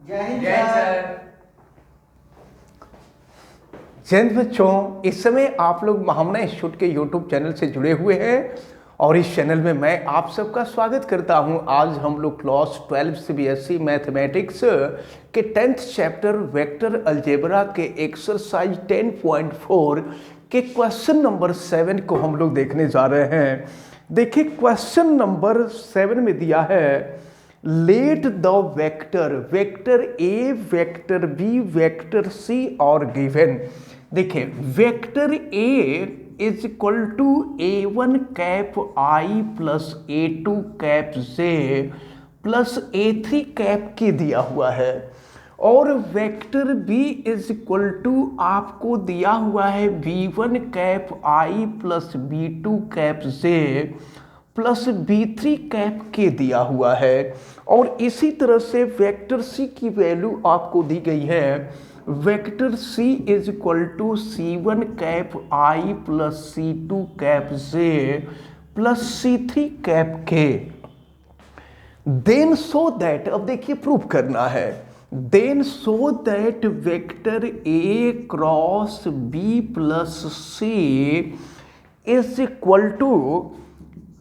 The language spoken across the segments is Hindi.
जय हिंद जय सर। जय हिंद बच्चों, इस समय आप लोग महामना इंस्टीट्यूट के यूट्यूब चैनल से जुड़े हुए हैं और इस चैनल में मैं आप सबका स्वागत करता हूं। आज हम लोग क्लास 12 सीबीएसई मैथमेटिक्स के 10th चैप्टर वेक्टर अलजेब्रा के एक्सरसाइज 10.4 के क्वेश्चन नंबर 7 को हम लोग देखने जा रहे हैं। देखिए क्वेश्चन नंबर 7 में दिया है let the vector A, vector B, vector C और गिवन। देखिए vector A is equal to A1 cap I plus A2 cap J plus A3 cap K दिया हुआ है और vector B is equal to आपको दिया हुआ है B1 cap I plus B2 cap J plus B3 cap K दिया हुआ है और इसी तरह से वेक्टर सी की वैल्यू आपको दी गई है। Vector C is equal to C1 cap I plus C2 cap J plus C3 cap K. Then so that, अब देखिए प्रूफ करना है, then so that vector A cross B plus C is equal to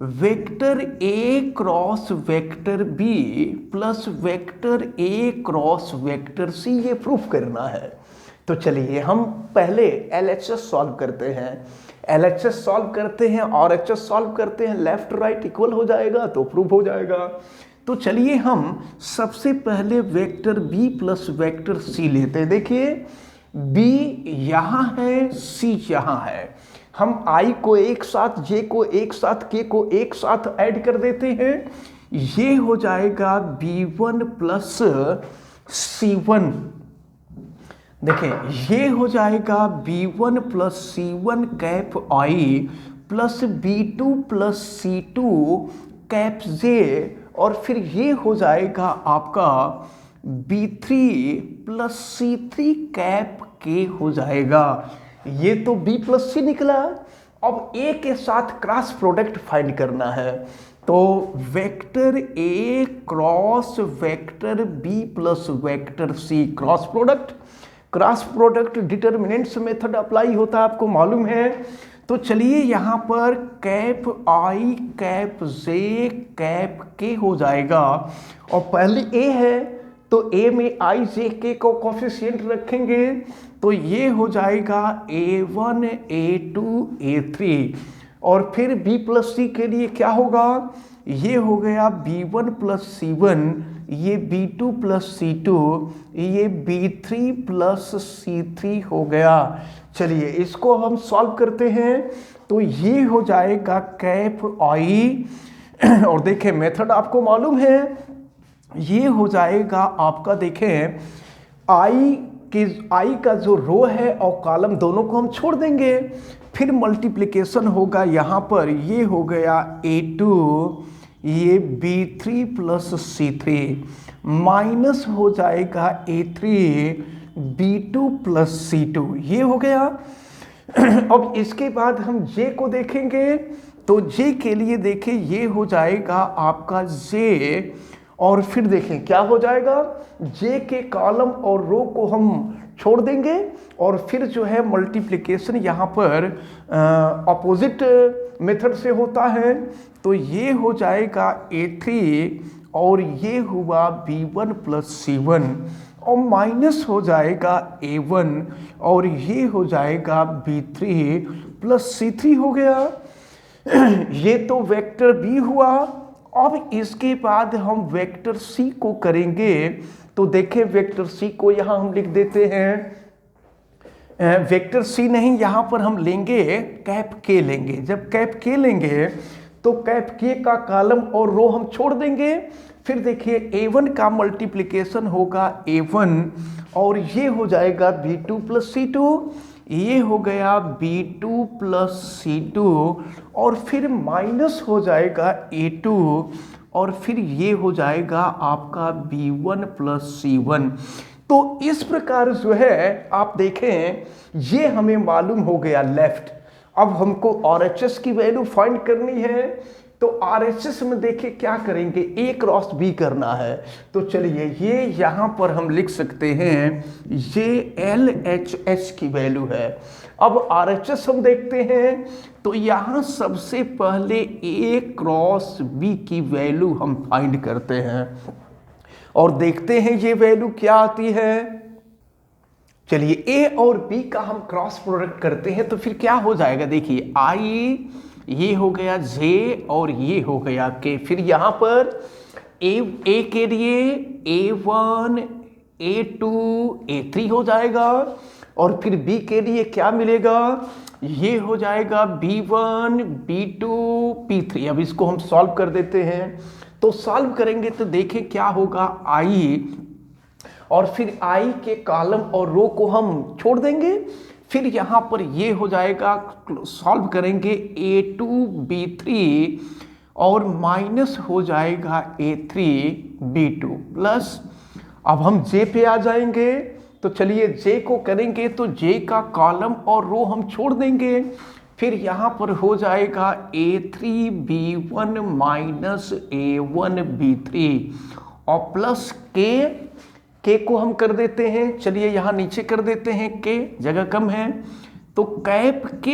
vector A cross vector B plus vector A cross vector C, ये प्रूफ करना है। तो चलिए हम पहले एलएचएस सॉल्व करते हैं। एलएचएस सॉल्व करते हैं और एचएस सॉल्व करते हैं, लेफ्ट राइट इक्वल हो जाएगा तो प्रूफ हो जाएगा। तो चलिए हम सबसे पहले vector B plus vector C लेते हैं। देखिए बी यहाँ है, सी यहाँ है, हम i को एक साथ, j को एक साथ, k को एक साथ ऐड कर देते हैं, ये हो जाएगा b1 प्लस c1। देखें ये हो जाएगा b1 plus c1 cap i plus b2 plus c2 cap j और फिर ये हो जाएगा आपका b3 plus c3 cap k हो जाएगा। ये तो B प्लस सी निकला। अब A के साथ क्रॉस प्रोडक्ट फाइंड करना है, तो vector A cross vector B plus vector C cross product determinants method apply होता है, आपको मालूम है। तो चलिए यहाँ पर cap I cap J cap K हो जाएगा और पहले A है तो A में I J K को कोफिशिएंट रखेंगे तो ये हो जाएगा A1 A2 A3 और फिर B प्लस C के लिए क्या होगा, ये हो गया B1 प्लस C1, ये B2 प्लस C2, ये B3 प्लस C3 हो गया। चलिए इसको हम सॉल्व करते हैं तो ये हो जाएगा कैप I और देखें मेथड आपको मालूम है, ये हो जाएगा आपका, देखें आई का जो रो है और कॉलम दोनों को हम छोड़ देंगे, फिर मल्टीप्लिकेशन होगा यहाँ पर, ये हो गया A2, ये B3 प्लस C3 माइनस हो जाएगा A3 B2 प्लस C2, ये हो गया। अब इसके बाद हम J को देखेंगे तो J के लिए देखें ये हो जाएगा आपका J और फिर देखें क्या हो जाएगा, J के कॉलम और रो को हम छोड़ देंगे और फिर जो है मल्टीप्लिकेशन यहाँ पर अपोजिट मेथड से होता है, तो ये हो जाएगा A3 और ये हुआ B1 प्लस C1 और माइनस हो जाएगा A1 और ये हो जाएगा B3 प्लस C3 हो गया। ये तो वेक्टर B हुआ। अब इसके बाद हम वेक्टर सी को करेंगे तो देखें वेक्टर सी को यहाँ हम लिख देते हैं, वेक्टर सी नहीं, यहाँ पर हम लेंगे कैप के लेंगे। जब कैप के लेंगे तो कैप के का कॉलम और रो हम छोड़ देंगे, फिर देखिए A1 का मल्टीप्लिकेशन होगा A1 और ये हो जाएगा B2 प्लस C2, ये हो गया B2 प्लस C2 और फिर माइनस हो जाएगा A2 और फिर ये हो जाएगा आपका B1 प्लस C1। तो इस प्रकार जो है आप देखें ये हमें मालूम हो गया लेफ्ट। अब हमको RHS की वैल्यू फाइंड करनी है तो RHS में देखिए क्या करेंगे, A क्रॉस B करना है। तो चलिए ये यहाँ पर हम लिख सकते हैं, ये LHS की वैल्यू है। अब RHS हम देखते हैं, तो यहाँ सबसे पहले A क्रॉस B की वैल्यू हम फाइंड करते हैं और देखते हैं ये वैल्यू क्या आती है। चलिए A और B का हम क्रॉस प्रोडक्ट करते हैं तो फिर क्या हो जाएगा, देखिए I, ये हो गया J और ये हो गया K। फिर यहाँ पर A के लिए A1, A2, A3 हो जाएगा और फिर B के लिए क्या मिलेगा, ये हो जाएगा B1, B2, P3। अब इसको हम सॉल्व कर देते हैं। तो सॉल्व करेंगे तो देखें क्या होगा, I और फिर I के कॉलम और रो को हम छोड़ देंगे। फिर यहाँ पर ये हो जाएगा, सॉल्व करेंगे A2, B3 और माइनस हो जाएगा A3, B2 प्लस। अब हम J पे आ जाएंगे, तो चलिए J को करेंगे तो J का कॉलम और रो हम छोड़ देंगे। फिर यहाँ पर हो जाएगा A3, B1 minus A1, B3 और प्लस K को हम कर देते हैं, चलिए यहाँ नीचे कर देते हैं, K जगह कम है तो कैप K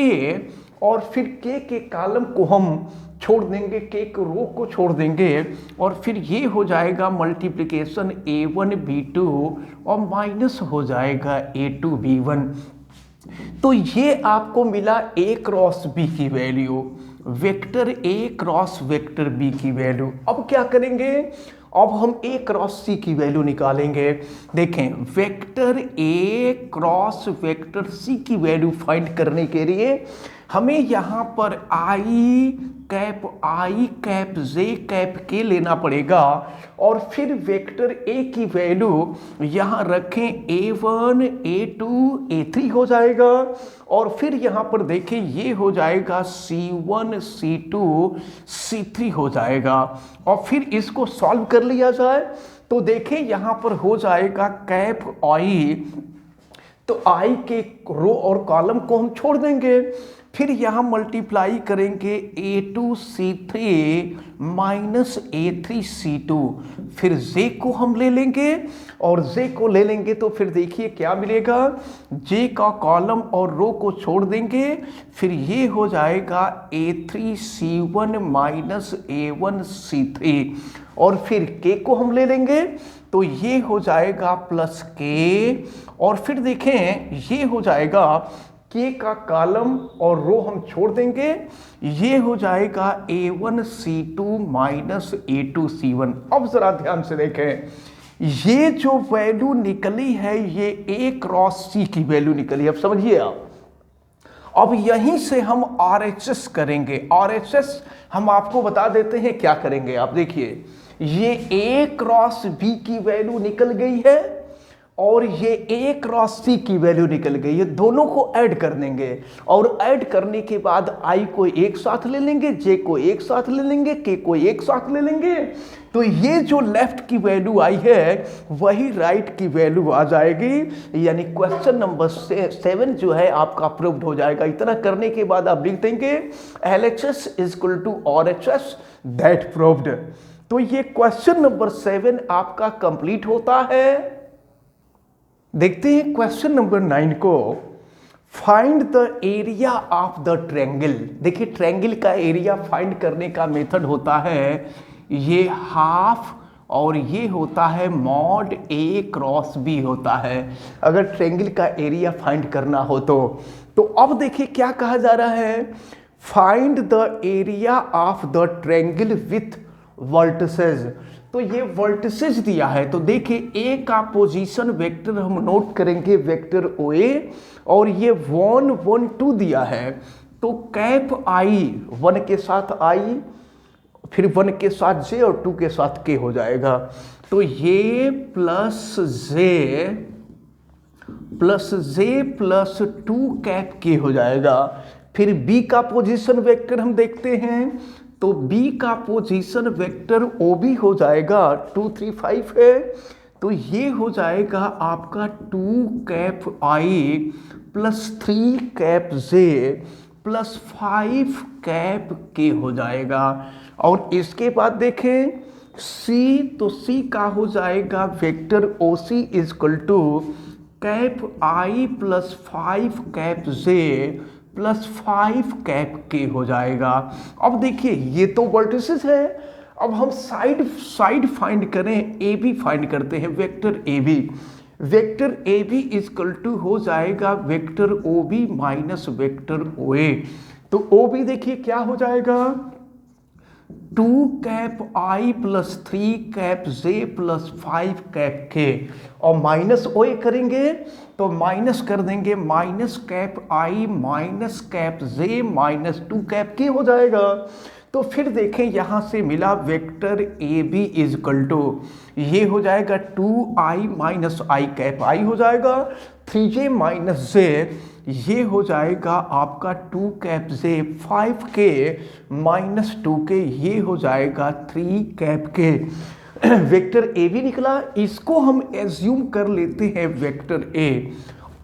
और फिर K के कॉलम को हम छोड़ देंगे, K के रो को छोड़ देंगे और फिर ये हो जाएगा मल्टीप्लिकेशन A1, B2 और माइनस हो जाएगा A2, B1। तो ये आपको मिला A क्रॉस B की value, vector A cross vector B की वैल्यू। अब क्या करेंगे, अब हम A क्रॉस C की वैल्यू निकालेंगे। देखें vector A cross vector C की वैल्यू फाइंड करने के लिए हमें यहाँ पर I cap J cap K लेना पड़ेगा और फिर वेक्टर A की वैल्यू यहाँ रखें, A1, A2, A3 हो जाएगा और फिर यहाँ पर देखें ये हो जाएगा C1, C2, C3 हो जाएगा और फिर इसको सॉल्व कर लिया जाए तो देखें यहाँ पर हो जाएगा कैप I, तो I के रो और कॉलम को हम छोड़ देंगे। फिर यहाँ मल्टीप्लाई करेंगे A2C3 माइनस A3C2, फिर J को हम ले लेंगे और J को ले लेंगे तो फिर देखिए क्या मिलेगा, J का कॉलम और रो को छोड़ देंगे। फिर ये हो जाएगा A3C1 माइनस A1C3 और फिर K को हम ले लेंगे तो ये हो जाएगा प्लस K और फिर देखें ये हो जाएगा K का कॉलम और रो हम छोड़ देंगे, ये हो जाएगा A1C2 माइनस A2C1। अब जरा ध्यान से देखें, ये जो वैल्यू निकली है ये A क्रॉस C की वैल्यू निकली। अब समझिए आप, अब यहीं से हम RHS करेंगे। RHS हम आपको बता देते हैं क्या करेंगे। आप देखिए ये A क्रॉस B की वैल्यू निकल गई है और ये A क्रॉस C की वैल्यू निकल गई है, दोनों को ऐड कर देंगे और ऐड करने के बाद I को एक साथ ले लेंगे, J को एक साथ ले लेंगे, K को एक साथ ले लेंगे। तो ये जो लेफ्ट की वैल्यू आई है वही राइट की वैल्यू आ जाएगी, यानी क्वेश्चन नंबर 7 जो है आपका प्रूव्ड हो जाएगा। इतना करने के बाद आप लिख देंगे LHS is equal to RHS, that proved. तो ये क्वेश्चन नंबर 7 आपका कंप्लीट होता है। देखते हैं क्वेश्चन नंबर 9 को, find the area of the triangle. देखिए ट्रायंगल का एरिया फाइंड करने का मेथड होता है ये हाफ और ये होता है मॉड A क्रॉस B होता है अगर ट्रायंगल का एरिया फाइंड करना हो तो अब देखिए क्या कहा जा रहा है, find the area of the triangle with vertices. तो ये वर्टिसेस दिया है तो देखिए A का पोजीशन वेक्टर हम नोट करेंगे वेक्टर OA और ये 1, 1, 2 दिया है तो कैप I 1 के साथ I, फिर 1 के साथ J और 2 के साथ K हो जाएगा। तो ये plus J plus 2 cap K हो जाएगा। फिर B का पोजीशन वेक्टर हम देखते हैं तो B का पोजीशन वेक्टर OB हो जाएगा 2, 3, 5 है तो ये हो जाएगा आपका 2 cap I plus 3 cap J plus 5 cap K हो जाएगा। और इसके बाद देखें सी, तो सी का हो जाएगा vector O C is equal to cap I plus 5 cap J plus 5 cap K हो जाएगा। अब देखिए ये तो वर्टिसेस है, अब हम साइड फाइंड करें, ए बी फाइंड करते हैं, vector A B. Vector A B is equal to हो जाएगा vector O B minus vector O A. तो ओ बी देखिए क्या हो जाएगा 2 cap I plus 3 cap J plus 5 cap K, और माइनस ओ ए करेंगे तो माइनस कर देंगे minus cap I minus cap J minus 2 cap K हो जाएगा। तो फिर देखें यहां से मिला vector A B is equal to ये हो जाएगा 2i माइनस आई कैप आई हो जाएगा 3j माइनस जे, ये हो जाएगा आपका 2 कैप जे 5k माइनस 2k, ये हो जाएगा 3 कैप के। वेक्टर ए भी निकला, इसको हम एज्यूम कर लेते हैं वेक्टर ए।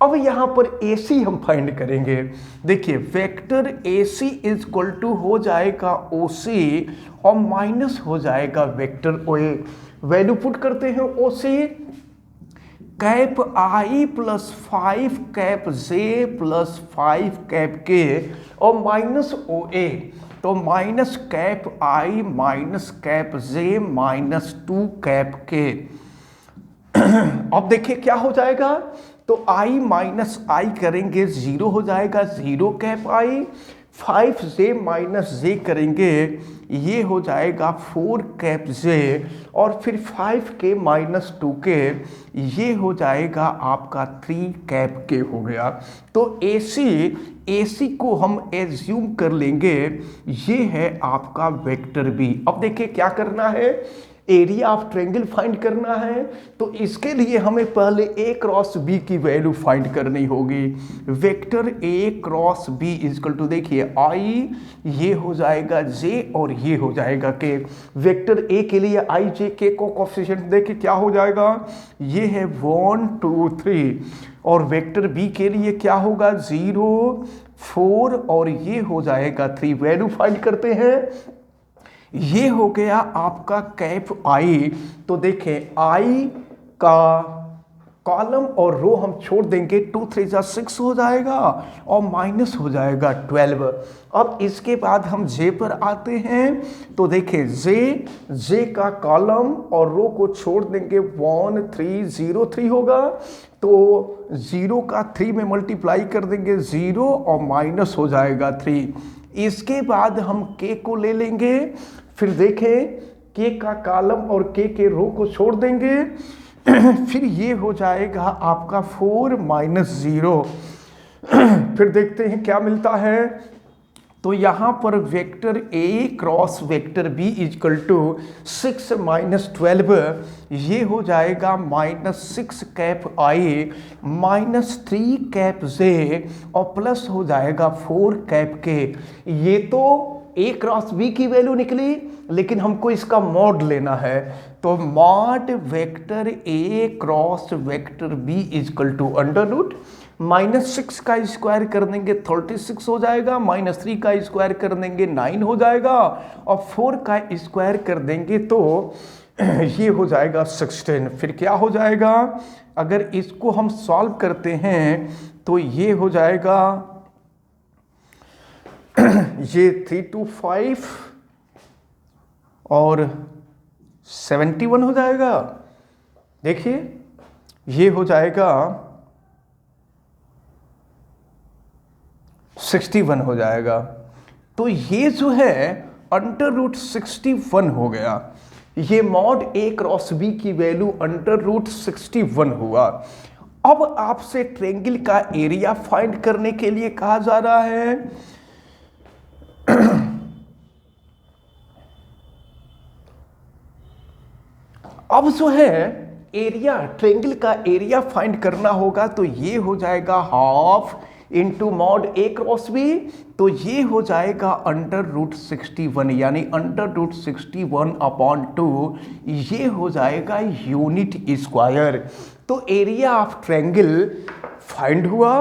अब यहां पर ए सी हम फाइंड करेंगे। देखिए vector A C is equal to हो जाएगा ओ सी और माइनस हो जाएगा vector O A. Value put करते हैं O C cap I plus 5 cap J plus 5 cap K और माइनस ओ ए, तो minus cap I minus cap J minus 2 cap K. अब देखिए क्या हो जाएगा, तो i माइनस आई करेंगे 0 हो जाएगा 0 कैप आई, 5j माइनस जे करेंगे ये हो जाएगा 4 कैप जे, और फिर 5k माइनस 2k ये हो जाएगा आपका 3 कैप के हो गया। तो AC को हम एज्यूम कर लेंगे ये है आपका वेक्टर बी। अब देखिए क्या करना है, एरिया ऑफ ट्रायंगल फाइंड करना है, तो इसके लिए हमें पहले ए क्रॉस बी की वैल्यू फाइंड करनी होगी। Vector A cross B is equal to देखिए आई ये हो जाएगा जे और ये हो जाएगा के। वेक्टर ए के लिए आई जे के को कोफिशिएंट देखिए क्या हो जाएगा, ये है 1 2 3, और वेक्टर बी के लिए क्या होगा 0 4 और ये हो जाएगा 3। वैल्यू फाइंड करते हैं, ये हो गया आपका कैप आई। तो देखें आई का कॉलम और रो हम छोड़ देंगे, 2 3 जा 6 हो जाएगा और माइनस हो जाएगा 12। अब इसके बाद हम जे पर आते हैं, तो देखें जे का कॉलम और रो को छोड़ देंगे 1 3 0 3 होगा, तो 0 का 3 में मल्टीप्लाई कर देंगे 0 और माइनस हो जाएगा 3। इसके बाद हम के को ले लेंगे, फिर देखें के का कॉलम और के रो को छोड़ देंगे, फिर ये हो जाएगा आपका 4 माइनस 0। फिर देखते हैं क्या मिलता है, तो यहां पर vector A cross vector B is equal to 6 minus 12 ये हो जाएगा minus 6 cap I minus 3 cap J और प्लस हो जाएगा 4 कैप के। ये तो ए क्रॉस बी की वैल्यू निकली, लेकिन हमको इसका मॉड लेना है, तो mod vector A cross vector B is equal to under root minus 6 का स्क्वायर कर देंगे 36 हो जाएगा, माइनस 3 का स्क्वायर कर देंगे 9 हो जाएगा, और 4 का स्क्वायर कर देंगे तो ये हो जाएगा 16। फिर क्या हो जाएगा, अगर इसको हम सॉल्व करते हैं तो ये हो जाएगा ये 325 और 71 हो जाएगा। देखिए ये हो जाएगा 61 हो जाएगा। तो ये जो है अंडर रूट 61 हो गया। ये मॉड ए क्रॉस बी की वैल्यू अंडर रूट 61 हुआ। अब आपसे ट्रायंगल का एरिया फाइंड करने के लिए कहा जा रहा है। अब जो है एरिया ट्रायंगल का एरिया फाइंड करना होगा, तो ये हो जाएगा हाफ इंटू मॉड ए क्रॉस बी, तो ये हो जाएगा अंडर रूट 61 यानी अंडर रूट 61 अपॉन 2, ये हो जाएगा यूनिट स्क्वायर। तो एरिया ऑफ ट्रायंगल फाइंड हुआ,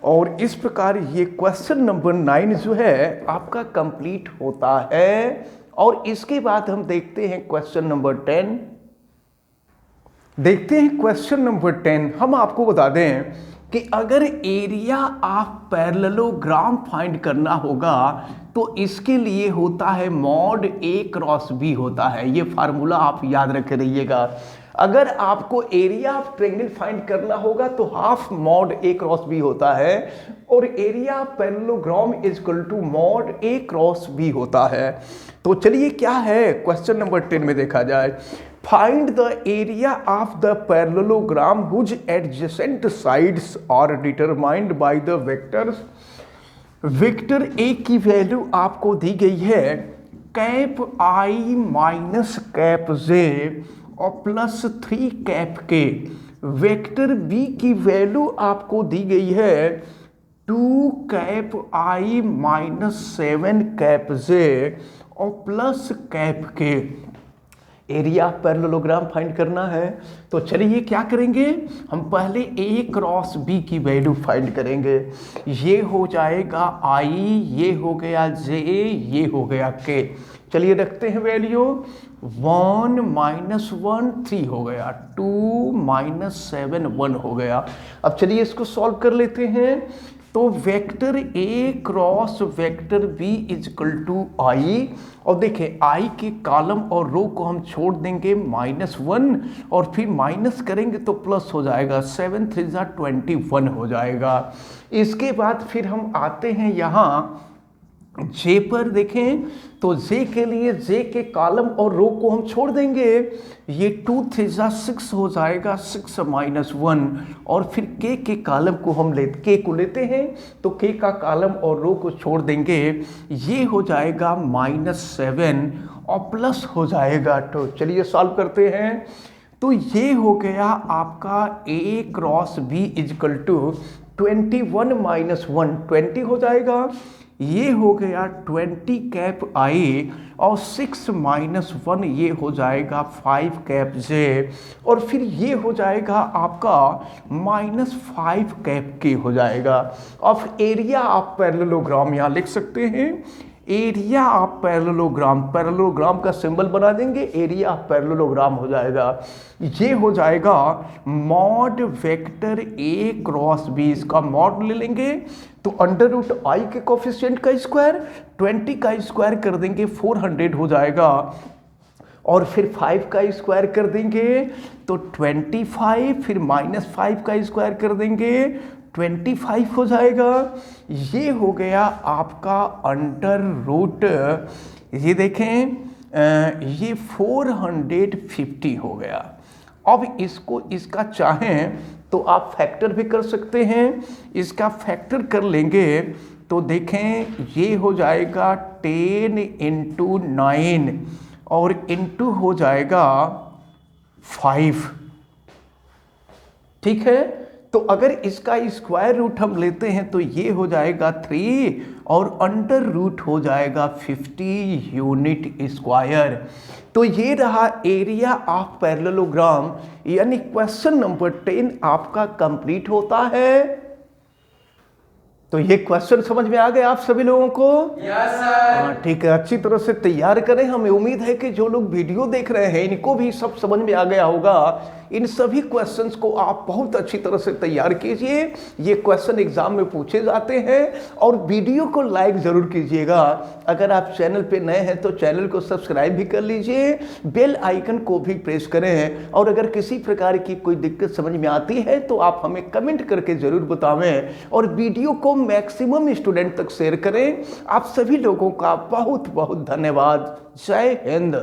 और इस प्रकार ये क्वेश्चन नंबर 9 जो है आपका कंप्लीट होता है। और इसके बाद हम देखते हैं क्वेश्चन नंबर 10। देखते हैं क्वेश्चन नंबर 10। हम आपको बता दें कि अगर एरिया ऑफ पैरेललोग्राम फाइंड करना होगा तो इसके लिए होता है मॉड A क्रॉस B होता है। ये फार्मूला आप याद रखे रहिएगा। अगर आपको एरिया ऑफ ट्रायंगल फाइंड करना होगा तो half mod A cross B होता है और area of parallelogram is equal to mod A cross B होता है। तो चलिए क्या है क्वेश्चन नंबर 10 में देखा जाए। Find the area of the parallelogram whose adjacent sides are determined by the vectors. Vector A की वैल्यू आपको दी गई है cap I minus cap J और plus 3 cap K। Vector B की वैल्यू आपको दी गई है 2 cap I minus 7 cap J और plus cap K। Area parallelogram find करना है तो चलिए क्या करेंगे, हम पहले A क्रॉस B की वैल्यू फाइंड करेंगे। ये हो जाएगा I, ये हो गया J, ये हो गया K। चलिए रखते हैं वैल्यू। 1 माइनस 1 3 हो गया, 2 माइनस 7 1 हो गया। अब चलिए इसको सॉल्व कर लेते हैं। तो vector A cross vector B is equal to I, और देखें I के कॉलम और रो को हम छोड़ देंगे -1 और फिर माइनस करेंगे तो प्लस हो जाएगा। 7 3 21 हो जाएगा। इसके बाद फिर हम आते हैं यहाँ J पर। देखें तो J के लिए J के कॉलम और रो को हम छोड़ देंगे। ये 2 3 6 हो जाएगा, 6 माइनस 1 और फिर K के कॉलम को हम K को लेते हैं तो K का कॉलम और रो को छोड़ देंगे। ये हो जाएगा -7 और प्लस हो जाएगा। तो चलिए सॉल्व करते हैं। तो ये हो गया आपका A cross B is equal to 21 minus 1 20 हो जाएगा। ये हो गया 20 कैप I और 6 माइनस 1 ये हो जाएगा 5 कैप J और फिर ये हो जाएगा आपका -5 कैप K हो जाएगा। अब एरिया ऑफ पैरेललोग्राम यहाँ लिख सकते हैं। एरिया ऑफ पैरेललोग्राम, पैरेललोग्राम का सिंबल बना देंगे, एरिया ऑफ पैरेललोग्राम हो जाएगा। ये हो जाएगा mod vector A cross B। इसका मॉड ले लेंगे तो अंडर रूट I के कोफिशिएंट का स्क्वायर, 20 का स्क्वायर कर देंगे 400 हो जाएगा और फिर 5 का स्क्वायर कर देंगे तो 25, फिर -5 का स्क्वायर कर देंगे 25 हो जाएगा। ये हो गया आपका अंडर रूट, ये देखें ये 450 हो गया। अब इसको इसका चाहें तो आप फैक्टर भी कर सकते हैं। इसका फैक्टर कर लेंगे तो देखें ये हो जाएगा 10 × 9 और इंटू हो जाएगा 5। ठीक है, तो अगर इसका स्क्वायर रूट हम लेते हैं तो ये हो जाएगा 3 और अंडर रूट हो जाएगा 50 यूनिट स्क्वायर। तो ये रहा एरिया ऑफ पैरेललोग्राम, यानी क्वेश्चन नंबर 10 आपका कंप्लीट होता है। तो ये क्वेश्चन समझ में आ गया आप सभी लोगों को? Yes sir. हाँ ठीक है, अच्छी तरह से तैयार करें। हमें उम्मीद है कि जो लोग वीडियो देख रहे हैं इनको भी सब समझ में आ गया होगा। इन सभी क्वेश्चंस को आप बहुत अच्छी तरह से तैयार कीजिए। ये क्वेश्चन एग्जाम में पूछे जाते हैं और वीडियो को लाइक जरूर कीजिएगा। अगर आप चैनल पे नए हैं तो चैनल को सब्सक्राइब भी कर लीजिए, बेल आइकन को भी प्रेस करें और अगर किसी प्रकार की कोई दिक्कत समझ में आती है तो आप हमें कमेंट करके जरूर बतावें और वीडियो को मैक्सिमम स्टूडेंट तक शेयर करें। आप सभी लोगों का बहुत बहुत धन्यवाद। जय हिंद।